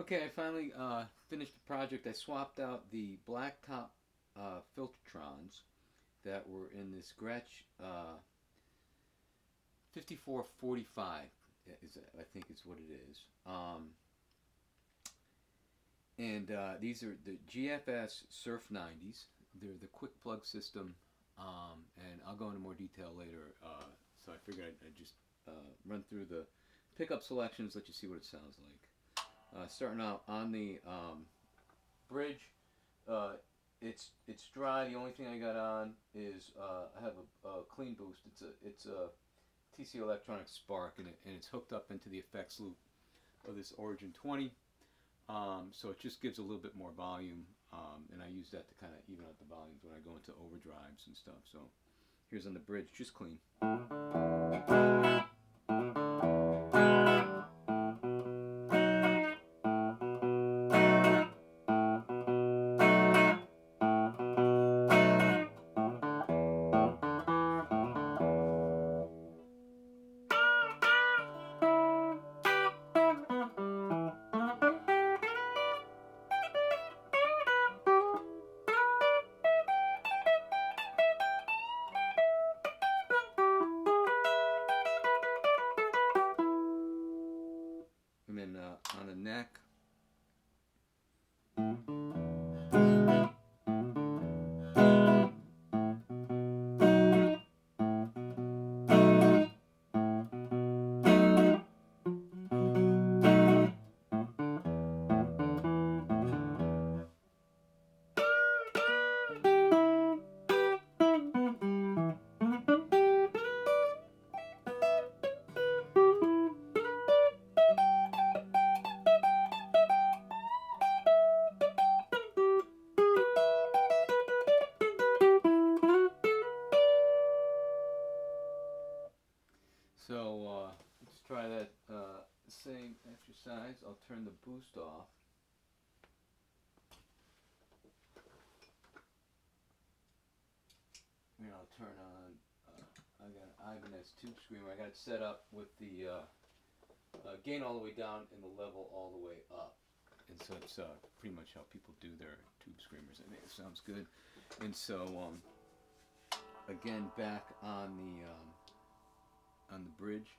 Okay, I finally finished the project. I swapped out the blacktop Filtertrons that were in this Gretsch 5445. Is I think is what it is. And these are the GFS Surf 90s. They're the quick plug system, and I'll go into more detail later. So I figured I'd just run through the pickup selections, let you see what it sounds like. Starting out on the bridge, uh, it's dry. The only thing I got on is I have a clean boost. It's a TC Electronic Spark, and it's hooked up into the effects loop of this Origin 20. So it just gives a little bit more volume, and I use that to kind of even out the volumes when I go into overdrives and stuff. So here's on the bridge, just clean. And then on the neck, so let's try that same exercise. I'll turn the boost off. And I'll turn on, I got an Ibanez tube screamer. I got it set up with the gain all the way down and the level all the way up. And so it's pretty much how people do their tube screamers. I think it sounds good. And so, again, back on the bridge.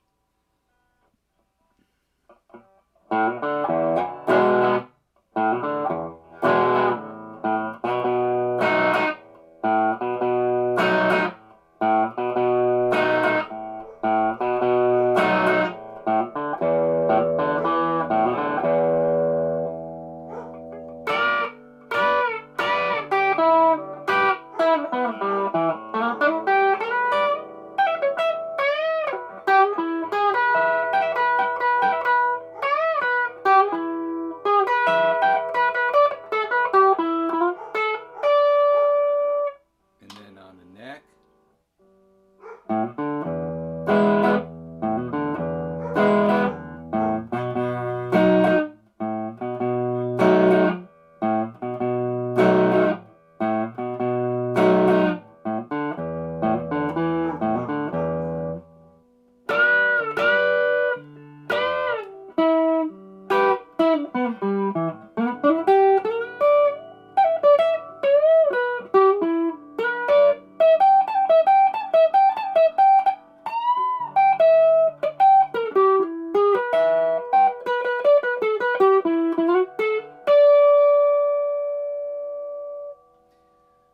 And then on the neck.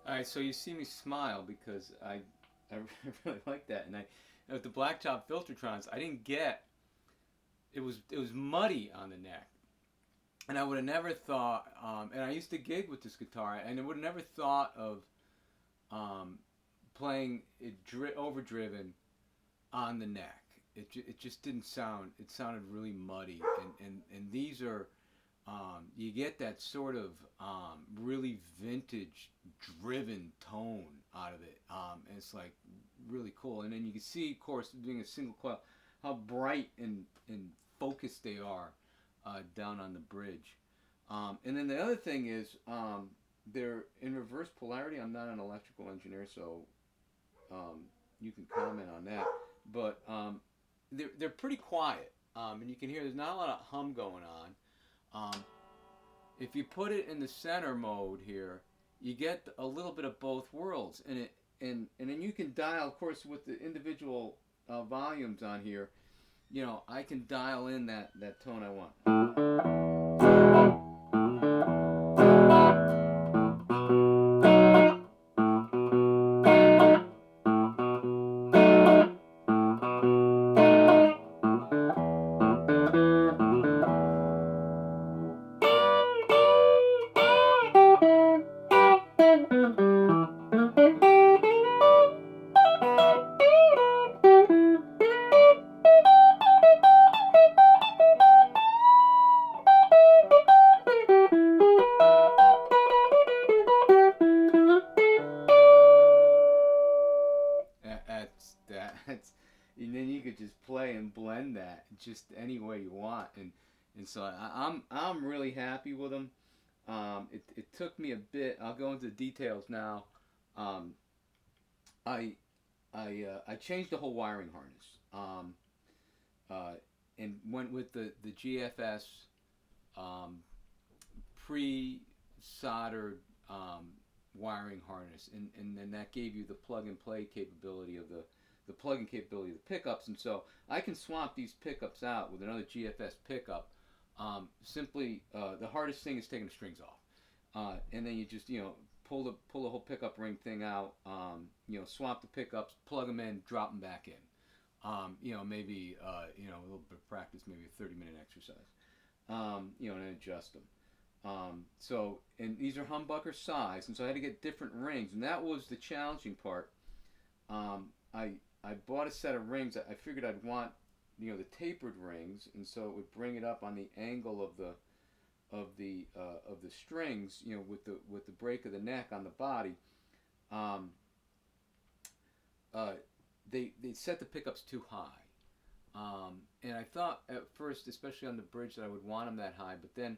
All right, so you see me smile because I really like that, and with the blacktop Filtertrons, I didn't get it was muddy on the neck, and I would have never thought. And I used to gig with this guitar, and I would have never thought of playing it overdriven on the neck. It just didn't sound. It sounded really muddy, and these are. You get that sort of really vintage driven tone out of it, and it's like really cool. And then you can see, of course, doing a single coil, how bright and focused they are down on the bridge. And then the other thing is they're in reverse polarity. I'm not an electrical engineer, so you can comment on that. But they're pretty quiet, and you can hear there's not a lot of hum going on. if you put it in the center mode here, you get a little bit of both worlds, and then you can dial, of course, with the individual volumes on here. You know, I can dial in that tone I want. That's and then you could just play and blend that just any way you want, and so I'm really happy with them. It took me a bit. I'll go into the details now. Um, I I changed the whole wiring harness, uh, and went with the GFS um, pre soldered wiring harness, and then that gave you the plug and play capability of the plug-in capability of the pickups, and so I can swap these pickups out with another GFS pickup. Simply, the hardest thing is taking the strings off, and then you just pull the whole pickup ring thing out. Swap the pickups, plug them in, drop them back in. Maybe a little bit of practice, maybe a 30-minute exercise. And then adjust them. And these are humbucker size, and so I had to get different rings, and that was the challenging part. I bought a set of rings. I figured I'd want the tapered rings, and so it would bring it up on the angle of the strings, with the break of the neck on the body. Um, they set the pickups too high, and I thought at first, especially on the bridge, that I would want them that high, but then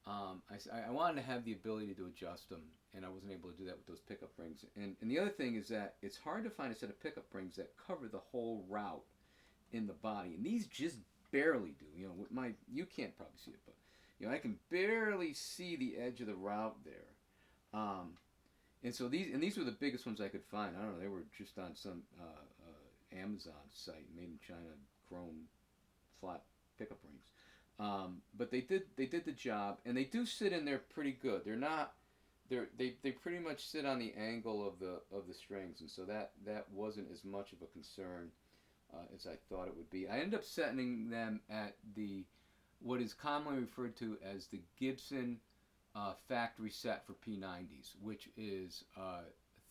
I wanted to have the ability to adjust them, and I wasn't able to do that with those pickup rings. And the other thing is that it's hard to find a set of pickup rings that cover the whole route in the body, and these just barely do. With you can't probably see it, but I can barely see the edge of the route there. And so these were the biggest ones I could find. I don't know, they were just on some Amazon site, made in China, chrome flat pickup rings. But they did the job, and they do sit in there pretty good. They're not they pretty much sit on the angle of the strings, and so that wasn't as much of a concern as I thought it would be. I ended up setting them at the what is commonly referred to as the Gibson factory set for P90s, which is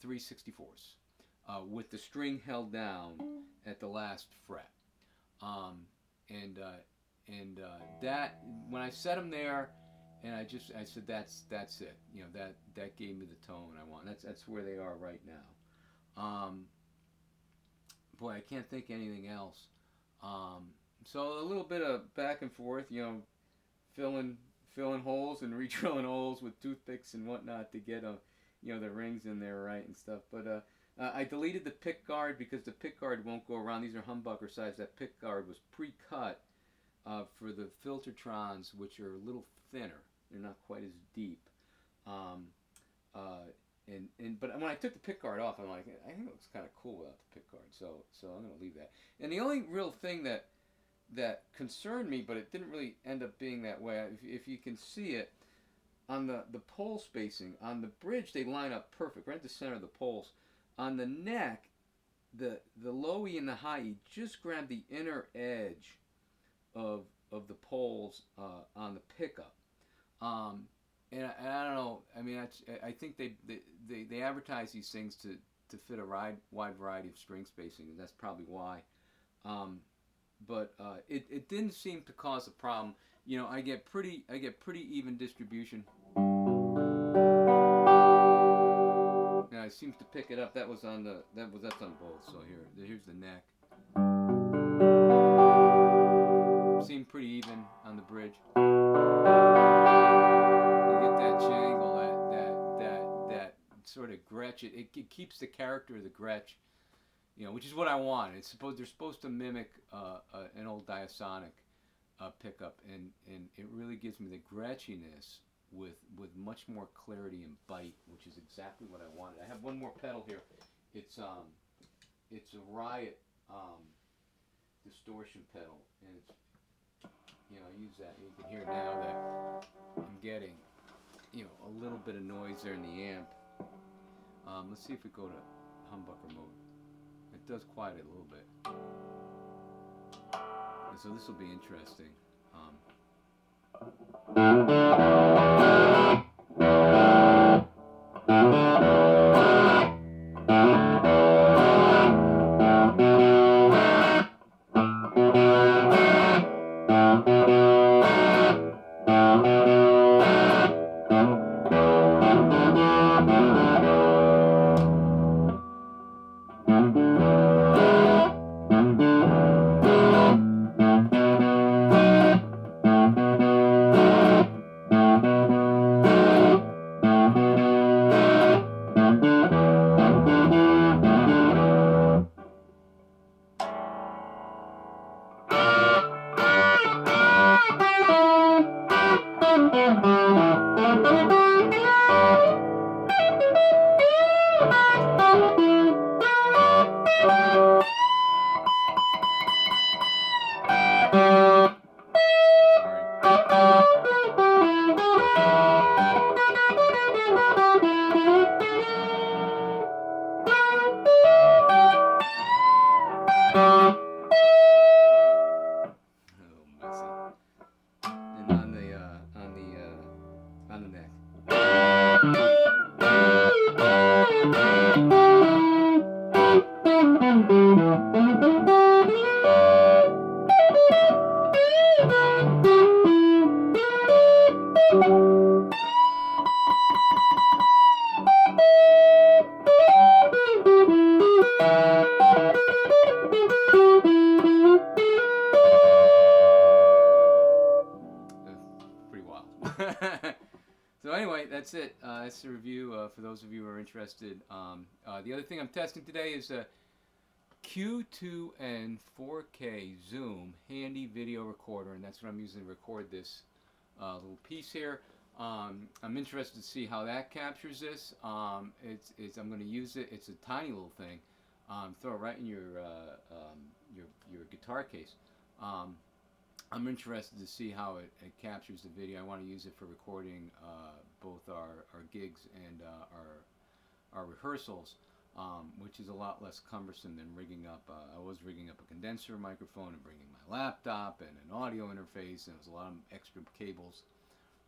3/64, with the string held down at the last fret. Um, and that when I set them there, and I said that's it. That gave me the tone I want. That's where they are right now. Boy, I can't think anything else. So a little bit of back and forth, filling holes and re-drilling holes with toothpicks and whatnot to get the rings in there right and stuff. But I deleted the pick guard because the pick guard won't go around. These are humbucker size. That pick guard was pre-cut for the Filtertrons, which are a little thinner. They're not quite as deep. But when I took the pick guard off, I'm like, I think it looks kind of cool without the pick guard. So I'm gonna leave that. And the only real thing that concerned me, but it didn't really end up being that way. If you can see it on the pole spacing on the bridge, they line up perfect right at the center of the poles. On the neck, the low E and the high E just grab the inner edge of the poles on the pickup. And I don't know. I mean, I think they advertise these things to fit a wide variety of string spacing, and that's probably why. But it didn't seem to cause a problem. I get pretty even distribution. Now it seems to pick it up. That's on both. So here's the neck. Seemed pretty even on the bridge. You get that jangle, that sort of Gretsch. It keeps the character of the Gretsch, which is what I want. They're supposed to mimic an old diasonic pickup, and it really gives me the Gretchiness with much more clarity and bite, which is exactly what I wanted. I have one more pedal here. It's a Riot distortion pedal, and it's, I use that. You can hear now that I'm getting, a little bit of noise there in the amp. Let's see if we go to humbucker mode. It does quiet it a little bit. And so this will be interesting. So anyway, that's it. That's the review for those of you who are interested. The other thing I'm testing today is a Q2N 4K Zoom handy video recorder, and that's what I'm using to record this little piece here. I'm interested to see how that captures this. I'm going to use it. It's a tiny little thing. Throw it right in your guitar case. I'm interested to see how it captures the video. I want to use it for recording both our gigs and our rehearsals, which is a lot less cumbersome than rigging up. I was rigging up a condenser microphone and bringing my laptop and an audio interface, and there's a lot of extra cables,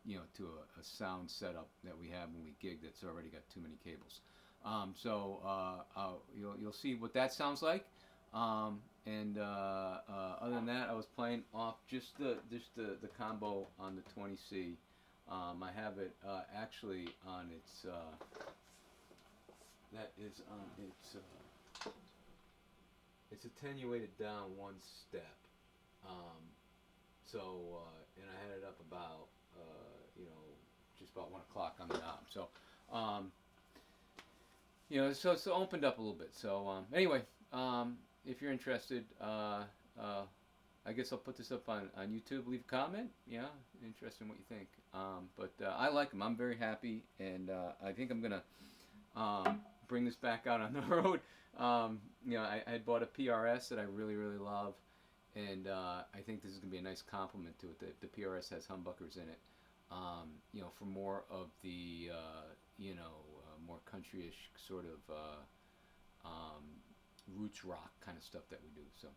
to a sound setup that we have when we gig that's already got too many cables. You'll see what that sounds like. Other than that, I was playing off just the combo on the 20C. I have it actually on its it's attenuated down one step. And I had it up about just about 1 o'clock on the knob. So so it's opened up a little bit. So anyway. If you're interested, I guess I'll put this up on YouTube. Leave a comment. Yeah, interested in what you think. But I like them. I'm very happy, and I think I'm gonna bring this back out on the road. I had bought a PRS that I really love, and I think this is gonna be a nice complement to it. The PRS has humbuckers in it. For more of the more countryish sort of roots rock kind of stuff that we do. So